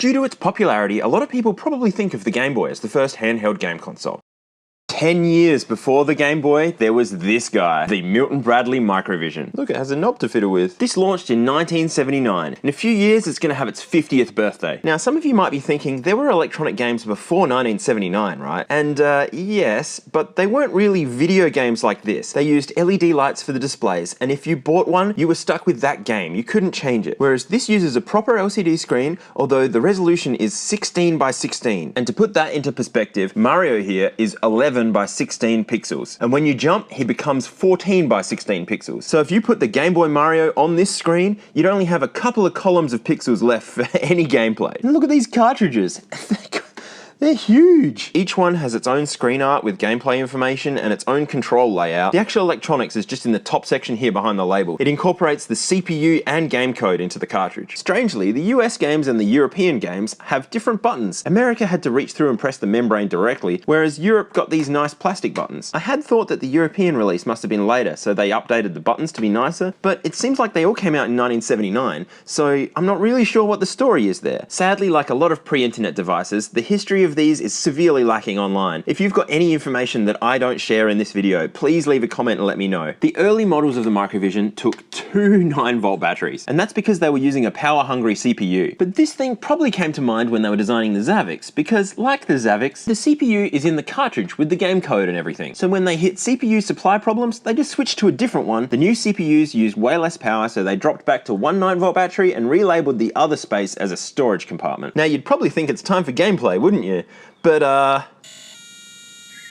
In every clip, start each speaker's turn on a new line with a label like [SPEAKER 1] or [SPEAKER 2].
[SPEAKER 1] Due to its popularity, a lot of people probably think of the Game Boy as the first handheld game console. 10 years before the Game Boy, there was this guy, the Milton Microvision. Look, it has a knob to fiddle with. This launched in 1979. In a few years, it's going to have its 50th birthday. Now, some of you might be thinking, there were electronic games before 1979, right? And yes, but they weren't really video games like this. They used LED lights for the displays, and if you bought one, you were stuck with that game. You couldn't change it. Whereas this uses a proper LCD screen, although the resolution is 16 by 16. And to put that into perspective, Mario here is 11 by 16 pixels. And when you jump, he becomes 14 by 16 pixels. So if you put the Game Boy Mario on this screen, you'd only have a couple of columns of pixels left for any gameplay. And look at these cartridges. They're huge. Each one has its own screen art with gameplay information and its own control layout. The actual electronics is just in the top section here behind the label. It incorporates the CPU and game code into the cartridge. Strangely, the US games and the European games have different buttons. America had to reach through and press the membrane directly, whereas Europe got these nice plastic buttons. I had thought that the European release must have been later, so they updated the buttons to be nicer, but it seems like they all came out in 1979, so I'm not really sure what the story is there. Sadly, like a lot of pre-internet devices, the history of these is severely lacking online. If you've got any information that I don't share in this video, please leave a comment and let me know. The early models of the Microvision took two 9-volt batteries, and that's because they were using a power-hungry CPU. But this thing probably came to mind when they were designing the Zavix, because like the Zavix, the CPU is in the cartridge with the game code and everything. So when they hit CPU supply problems, they just switched to a different one. The new CPUs used way less power, so they dropped back to one 9-volt battery and relabeled the other space as a storage compartment. Now you'd probably think it's time for gameplay, wouldn't you? But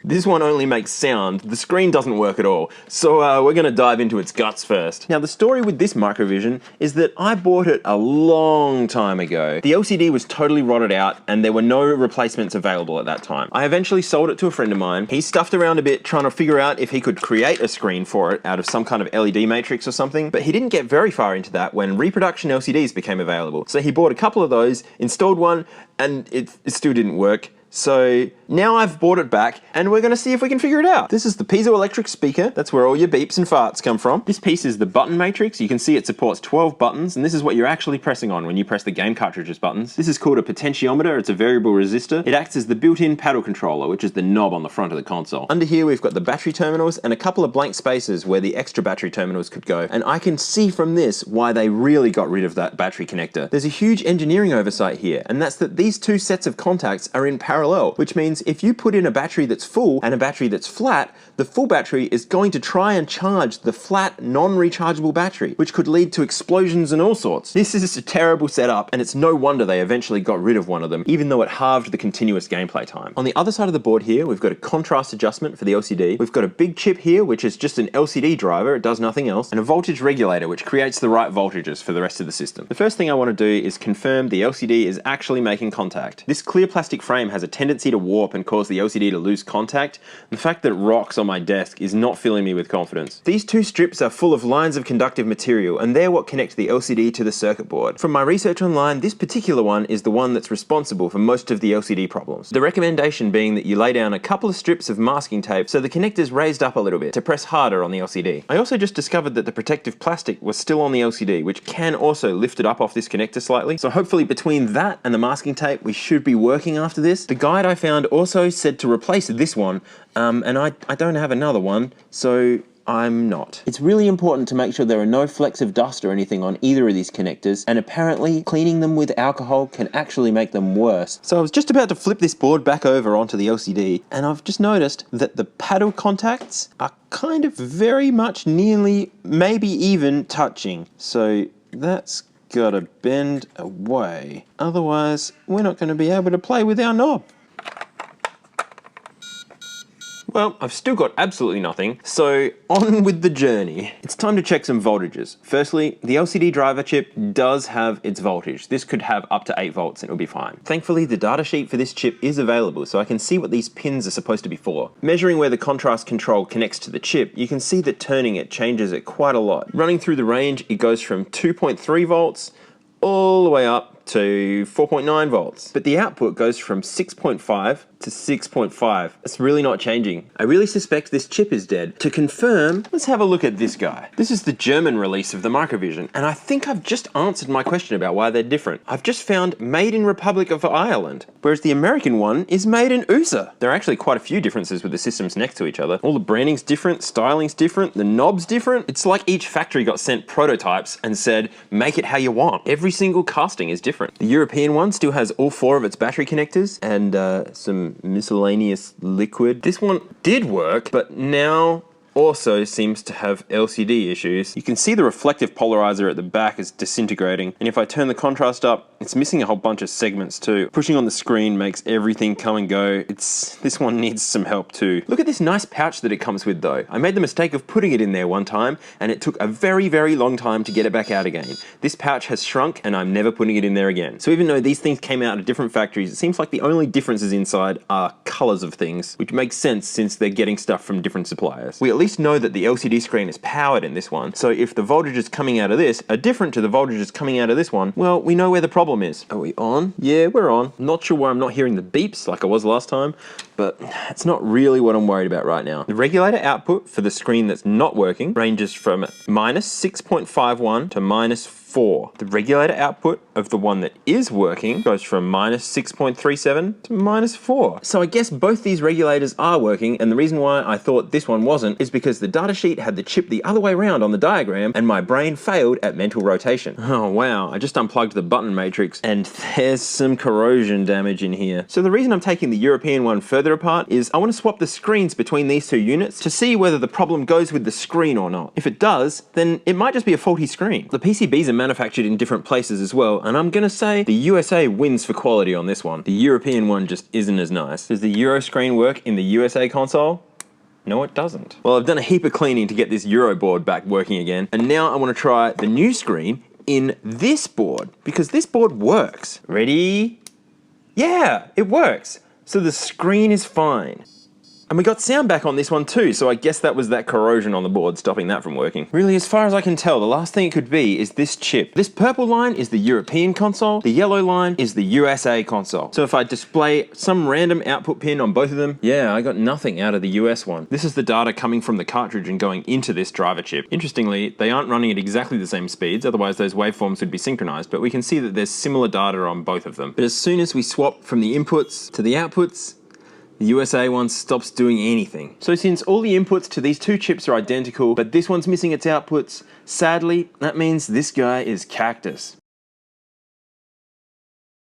[SPEAKER 1] this one only makes sound. The screen doesn't work at all. So we're gonna dive into its guts first. Now the story with this Microvision is that I bought it a long time ago. The LCD was totally rotted out and there were no replacements available at that time. I eventually sold it to a friend of mine. He stuffed around a bit trying to figure out if he could create a screen for it out of some kind of LED matrix or something, but he didn't get very far into that when reproduction LCDs became available. So he bought a couple of those, installed one, and it still didn't work. So now I've bought it back and we're gonna see if we can figure it out. This is the piezoelectric speaker. That's where all your beeps and farts come from. This piece is the button matrix. You can see it supports 12 buttons, and this is what you're actually pressing on when you press the game cartridge's buttons. This is called a potentiometer. It's a variable resistor. It acts as the built-in paddle controller, which is the knob on the front of the console. Under here we've got the battery terminals and a couple of blank spaces where the extra battery terminals could go. And I can see from this why they really got rid of that battery connector. There's a huge engineering oversight here, and that's that these two sets of contacts are in parallel, which means if you put in a battery that's full and a battery that's flat, the full battery is going to try and charge the flat, non-rechargeable battery, which could lead to explosions and all sorts. This is a terrible setup, and it's no wonder they eventually got rid of one of them, even though it halved the continuous gameplay time. On the other side of the board here, we've got a contrast adjustment for the LCD. We've got a big chip here, which is just an LCD driver, it does nothing else, and a voltage regulator, which creates the right voltages for the rest of the system. The first thing I want to do is confirm the LCD is actually making contact. This clear plastic frame has a tendency to warp and cause the LCD to lose contact. The fact that it rocks on my desk is not filling me with confidence. These two strips are full of lines of conductive material, and they're what connect the LCD to the circuit board. From my research online, this particular one is the one that's responsible for most of the LCD problems. The recommendation being that you lay down a couple of strips of masking tape so the connector's raised up a little bit to press harder on the LCD. I also just discovered that the protective plastic was still on the LCD, which can also lift it up off this connector slightly. So hopefully between that and the masking tape, we should be working after this. The guide I found also said to replace this one, and I don't have another one, so I'm not. It's really important to make sure there are no flecks of dust or anything on either of these connectors, and apparently cleaning them with alcohol can actually make them worse. So I was just about to flip this board back over onto the LCD, and I've just noticed that the paddle contacts are kind of very much nearly, maybe even touching. So that's gotta bend away. Otherwise, we're not gonna be able to play with our knob. Well, I've still got absolutely nothing, so on with the journey. It's time to check some voltages. Firstly, the LCD driver chip does have its voltage. This could have up to 8 volts and it'll be fine. Thankfully, the datasheet for this chip is available, so I can see what these pins are supposed to be for. Measuring where the contrast control connects to the chip, you can see that turning it changes it quite a lot. Running through the range, it goes from 2.3 volts all the way up to 4.9 volts. But the output goes from 6.5 to 6.5. It's really not changing. I really suspect this chip is dead. To confirm, let's have a look at this guy. This is the German release of the Microvision, and I think I've just answered my question about why they're different. I've just found made in Republic of Ireland, whereas the American one is made in USA. There are actually quite a few differences with the systems next to each other. All the branding's different, styling's different, the knob's different. It's like each factory got sent prototypes and said, make it how you want. Every single casting is different. The European one still has all 4 of its battery connectors and some miscellaneous liquid. This one did work, but now also seems to have LCD issues. You can see the reflective polarizer at the back is disintegrating, and if I turn the contrast up, it's missing a whole bunch of segments too. Pushing on the screen makes everything come and go. This one needs some help too. Look at this nice pouch that it comes with though. I made the mistake of putting it in there one time, and it took a very, very long time to get it back out again. This pouch has shrunk, and I'm never putting it in there again. So even though these things came out of different factories, it seems like the only differences inside are colors of things, which makes sense since they're getting stuff from different suppliers. We at least know that the LCD screen is powered in this one, so if the voltages coming out of this are different to the voltages coming out of this one, well, we know where the problem is. Are we on? Yeah, we're on. Not sure why I'm not hearing the beeps like I was last time, but it's not really what I'm worried about right now. The regulator output for the screen that's not working ranges from -6.51 to -4. The regulator output of the one that is working goes from -6.37 to -4. So I guess both these regulators are working, and the reason why I thought this one wasn't is because the datasheet had the chip the other way around on the diagram, and my brain failed at mental rotation. Oh wow, I just unplugged the button matrix, and there's some corrosion damage in here. So the reason I'm taking the European one further apart is I want to swap the screens between these 2 units to see whether the problem goes with the screen or not. If it does, then it might just be a faulty screen. The PCBs are manufactured in different places as well, and I'm gonna say the USA wins for quality on this one. The European one just isn't as nice. Does the Euro screen work in the USA console? No, it doesn't. Well, I've done a heap of cleaning to get this Euro board back working again, and now I want to try the new screen in this board, because this board works. Ready? Yeah, it works. So the screen is fine. And we got sound back on this one too, so I guess that was that corrosion on the board stopping that from working. Really, as far as I can tell, the last thing it could be is this chip. This purple line is the European console, the yellow line is the USA console. So if I display some random output pin on both of them, yeah, I got nothing out of the US one. This is the data coming from the cartridge and going into this driver chip. Interestingly, they aren't running at exactly the same speeds, otherwise those waveforms would be synchronized, but we can see that there's similar data on both of them. But as soon as we swap from the inputs to the outputs, the USA one stops doing anything. So since all the inputs to these 2 chips are identical, but this one's missing its outputs, sadly, that means this guy is cactus.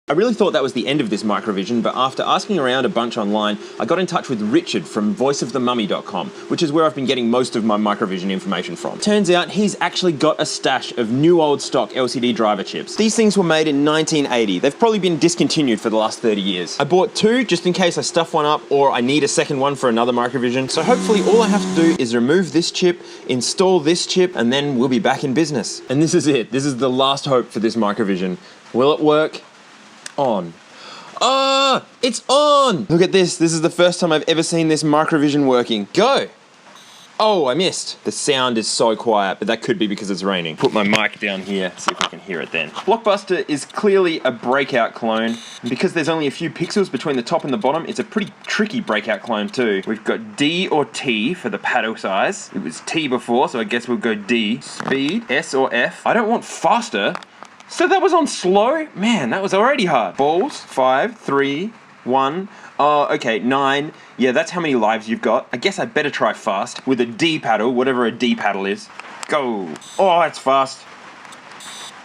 [SPEAKER 1] I really thought that was the end of this Microvision, but after asking around a bunch online, I got in touch with Richard from voiceofthemummy.com, which is where I've been getting most of my Microvision information from. Turns out he's actually got a stash of new old stock LCD driver chips. These things were made in 1980. They've probably been discontinued for the last 30 years. I bought 2 just in case I stuff one up or I need a second one for another Microvision. So hopefully all I have to do is remove this chip, install this chip, and then we'll be back in business. And this is it. This is the last hope for this Microvision. Will it work? On. Ah, it's on! Look at this. This is the first time I've ever seen this Microvision working. Go! Oh, I missed. The sound is so quiet, but that could be because it's raining. Put my mic down here, see if we can hear it then. Blockbuster is clearly a breakout clone. And because there's only a few pixels between the top and the bottom, it's a pretty tricky breakout clone too. We've got D or T for the paddle size. It was T before, so I guess we'll go D. Speed, S or F. I don't want faster. So that was on slow? Man, that was already hard. Balls, 5, 3, 1. Oh, okay, 9. Yeah, that's how many lives you've got. I guess I better try fast with a D paddle, whatever a D paddle is. Go. Oh, that's fast.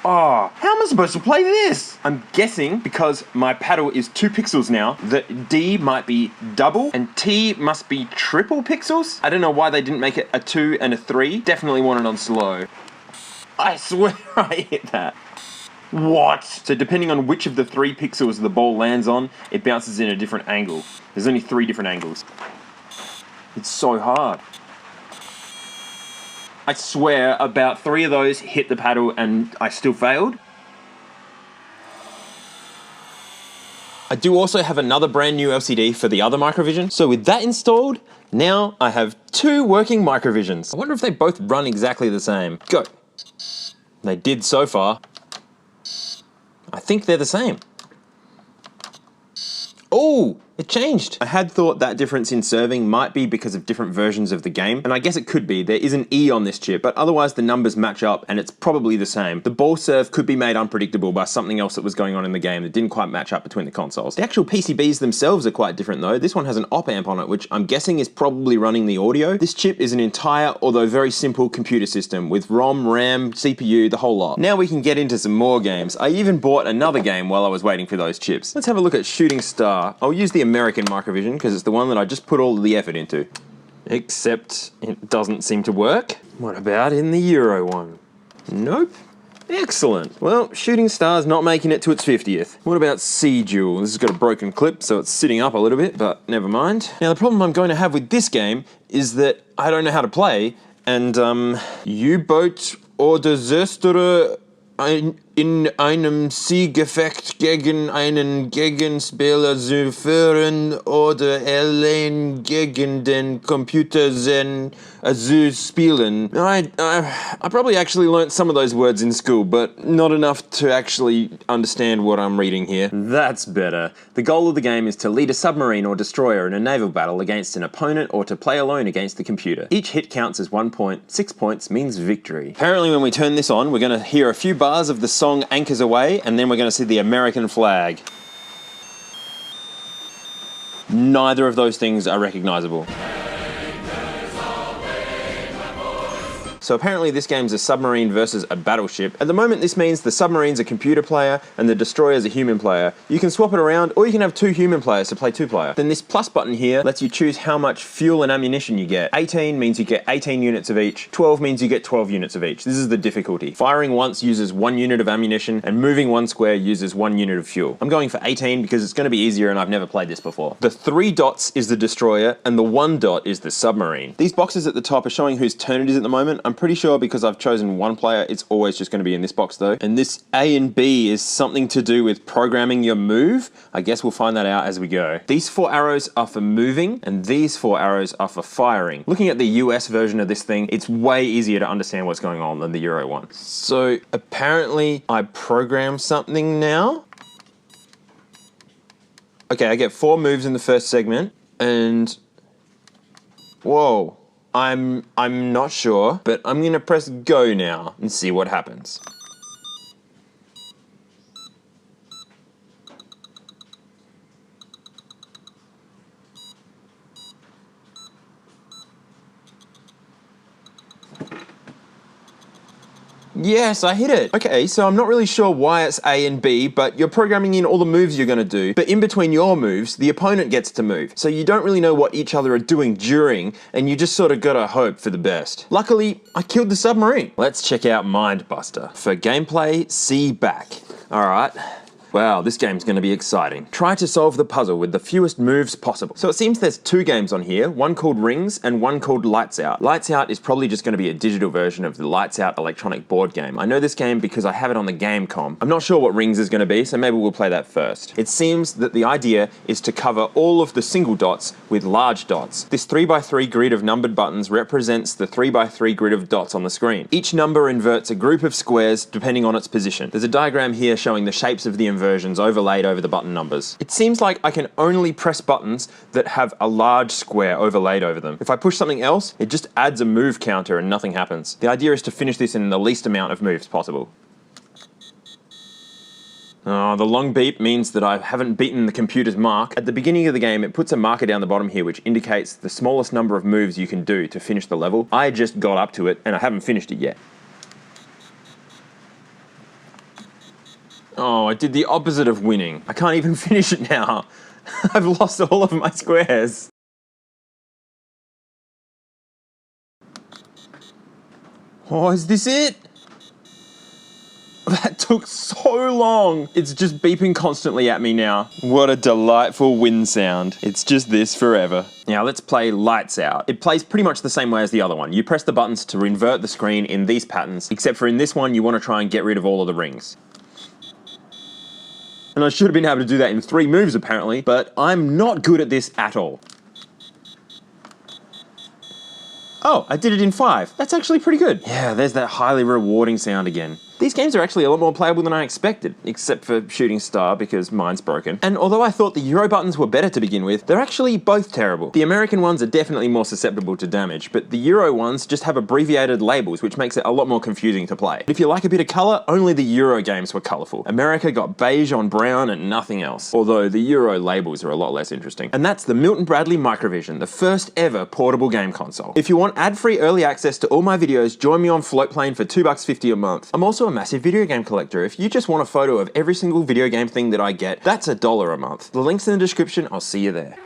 [SPEAKER 1] Oh, how am I supposed to play this? I'm guessing because my paddle is 2 pixels now, that D might be double and T must be triple pixels. I don't know why they didn't make it a 2 and a 3. Definitely want it on slow. I swear I hit that. What? So depending on which of the 3 pixels the ball lands on, it bounces in a different angle. There's only 3 different angles. It's so hard. I swear about 3 of those hit the paddle and I still failed. I do also have another brand new LCD for the other Microvision. So with that installed, now I have 2 working Microvisions. I wonder if they both run exactly the same. Go. They did so far. I think they're the same. Oh, it changed. I had thought that difference in serving might be because of different versions of the game, and I guess it could be. There is an E on this chip, but otherwise the numbers match up and it's probably the same. The ball serve could be made unpredictable by something else that was going on in the game that didn't quite match up between the consoles. The actual PCBs themselves are quite different though. This one has an op amp on it, which I'm guessing is probably running the audio. This chip is an entire, although very simple computer system with ROM, RAM, CPU, the whole lot. Now we can get into some more games. I even bought another game while I was waiting for those chips. Let's have a look at Shooting Star. I'll use the American Microvision because it's the one that I just put all of the effort into. Except it doesn't seem to work. What about in the Euro one? Nope. Excellent. Well, Shooting Star's not making it to its 50th. What about Sea Duel? This has got a broken clip, so it's sitting up a little bit, but never mind. Now, the problem I'm going to have with this game is that I don't know how to play, and, U-Boot oder Zestere in einem Siegeffekt gegen einen Gegenspieler zu führen oder allein gegen den Computer zu spielen. I probably actually learnt some of those words in school, but not enough to actually understand what I'm reading here. That's better. The goal of the game is to lead a submarine or destroyer in a naval battle against an opponent or to play alone against the computer. Each hit counts as 1 point. 6 points means victory. Apparently when we turn this on, we're going to hear a few bars of the song Anchors Away, and then we're going to see the American flag. Neither of those things are recognizable. So apparently this game's a submarine versus a battleship. At the moment this means the submarine's a computer player and the destroyer's a human player. You can swap it around, or you can have 2 human players to play 2-player. Then this plus button here lets you choose how much fuel and ammunition you get. 18 means you get 18 units of each. 12 means you get 12 units of each. This is the difficulty. Firing once uses 1 unit of ammunition, and moving 1 square uses 1 unit of fuel. I'm going for 18 because it's going to be easier and I've never played this before. The 3 dots is the destroyer and the 1 dot is the submarine. These boxes at the top are showing whose turn it is at the moment. I'm pretty sure because I've chosen 1 player, it's always just going to be in this box though. And this A and B is something to do with programming your move. I guess we'll find that out as we go. These 4 arrows are for moving and these 4 arrows are for firing. Looking at the US version of this thing, it's way easier to understand what's going on than the Euro one. So apparently I program something now. Okay, I get 4 moves in the first segment and whoa. I'm not sure, but I'm gonna press go now and see what happens. Yes, I hit it. Okay, so I'm not really sure why it's A and B, but you're programming in all the moves you're gonna do, but in between your moves, the opponent gets to move. So you don't really know what each other are doing during, and you just sort of gotta hope for the best. Luckily, I killed the submarine. Let's check out Mindbuster. For gameplay, see back. All right. Wow, this game's going to be exciting. Try to solve the puzzle with the fewest moves possible. So it seems there's 2 games on here, one called Rings and one called Lights Out. Lights Out is probably just going to be a digital version of the Lights Out electronic board game. I know this game because I have it on the Game.com. I'm not sure what Rings is going to be, so maybe we'll play that first. It seems that the idea is to cover all of the single dots with large dots. This 3x3 grid of numbered buttons represents the 3x3 grid of dots on the screen. Each number inverts a group of squares depending on its position. There's a diagram here showing the shapes of the inversions overlaid over the button numbers. It seems like I can only press buttons that have a large square overlaid over them. If I push something else, it just adds a move counter and nothing happens. The idea is to finish this in the least amount of moves possible. Oh, the long beep means that I haven't beaten the computer's mark. At the beginning of the game, it puts a marker down the bottom here which indicates the smallest number of moves you can do to finish the level. I just got up to it and I haven't finished it yet. Oh, I did the opposite of winning. I can't even finish it now. I've lost all of my squares. Oh, is this it? That took so long. It's just beeping constantly at me now. What a delightful win sound. It's just this forever. Now let's play Lights Out. It plays pretty much the same way as the other one. You press the buttons to invert the screen in these patterns, except for in this one you want to try and get rid of all of the rings. And I should have been able to do that in 3 moves apparently, but I'm not good at this at all. Oh, I did it in 5. That's actually pretty good. Yeah, there's that highly rewarding sound again. These games are actually a lot more playable than I expected, except for Shooting Star because mine's broken. And although I thought the Euro buttons were better to begin with, they're actually both terrible. The American ones are definitely more susceptible to damage, but the Euro ones just have abbreviated labels, which makes it a lot more confusing to play. If you like a bit of colour, only the Euro games were colourful. America got beige on brown and nothing else. Although the Euro labels are a lot less interesting. And that's the Milton Bradley Microvision, the first ever portable game console. If you want ad-free early access to all my videos, join me on Floatplane for $2.50 a month. I'm also a massive video game collector. If you just want a photo of every single video game thing that I get, that's $1 a month. The link's in the description. I'll see you there.